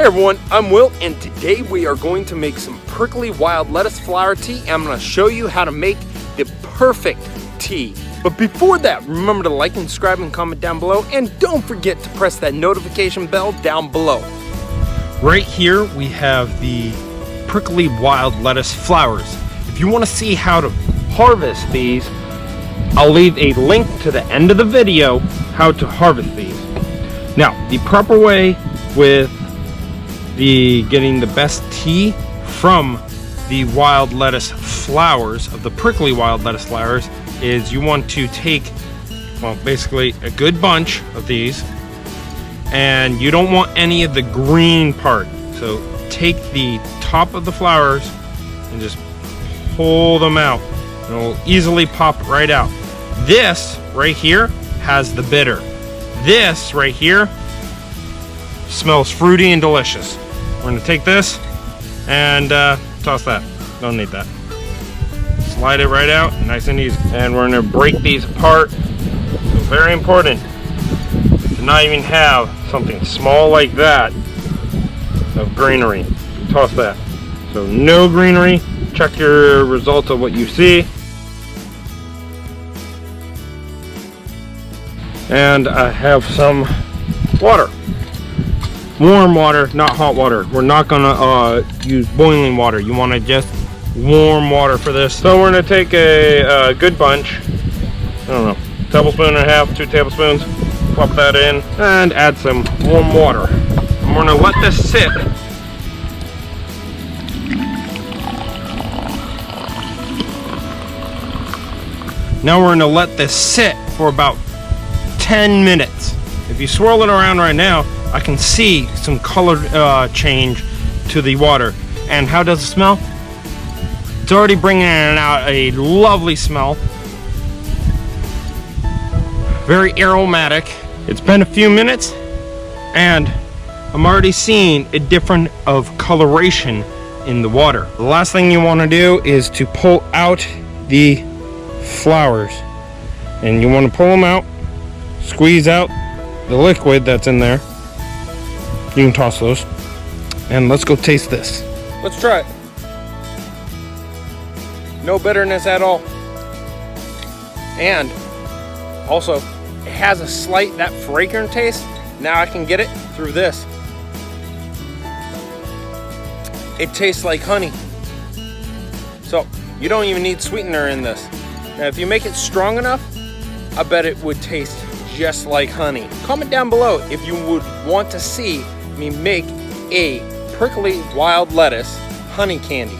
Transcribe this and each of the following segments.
everyone, I'm Will, and today we are going to make some prickly wild lettuce flower tea. And I'm going to show you how to make the perfect tea. But before that, remember to like and subscribe and comment down below, and don't forget to press that notification bell down below. Right here we have the prickly wild lettuce flowers. If you want to see how to harvest these, I'll leave a link to the end of the video how to harvest these. Now, the proper way with getting the best tea from the wild lettuce flowers, of the prickly wild lettuce flowers, is you want to take, well, basically a good bunch of these, and you don't want any of the green part. So take the top of the flowers and just pull them out, and it'll easily pop right out. This right here has the bitter. This right here smells fruity and delicious. We're going to take this and toss that. Don't need that. Slide it right out, nice and easy. And we're going to break these apart. So very important to not even have something small like that of greenery. Toss that. So no greenery. Check your results of what you see. And I have some water. Warm water, not hot water. We're not gonna use boiling water. You want to just warm water for this. So we're gonna take a good bunch, I don't know, tablespoon and a half, 2 tablespoons, pop that in, and add some warm water. And we're gonna let this sit. Now we're gonna let this sit for about 10 minutes. If you swirl it around right now, I can see some color change to the water. And how does it smell? It's already bringing out a lovely smell. Very aromatic. It's been a few minutes, and I'm already seeing a difference of coloration in the water. The last thing you want to do is to pull out the flowers. And you want to pull them out, squeeze out the liquid that's in there. You can toss those. And let's go taste this. Let's try it. No bitterness at all. And also, it has a slight, that fragrant taste. Now I can get it through this. It tastes like honey. So, you don't even need sweetener in this. Now, if you make it strong enough, I bet it would taste just like honey. Comment down below if you would want to see me make a prickly wild lettuce honey candy.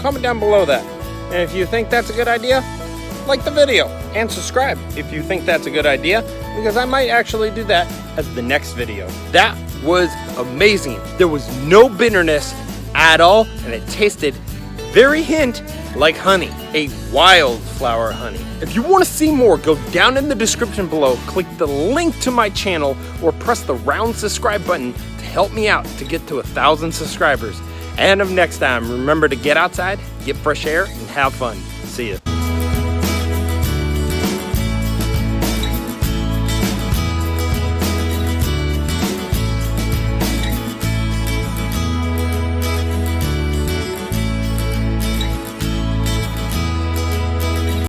Comment down below that. And if you think that's a good idea, like the video and subscribe if you think that's a good idea, because I might actually do that as the next video. That was amazing. There was no bitterness at all, and it tasted very hint like honey, a wildflower honey. If you want to see more, go down in the description below, click the link to my channel, or press the round subscribe button to help me out to get to 1,000 subscribers. And of next time, remember to get outside, get fresh air, and have fun. See ya.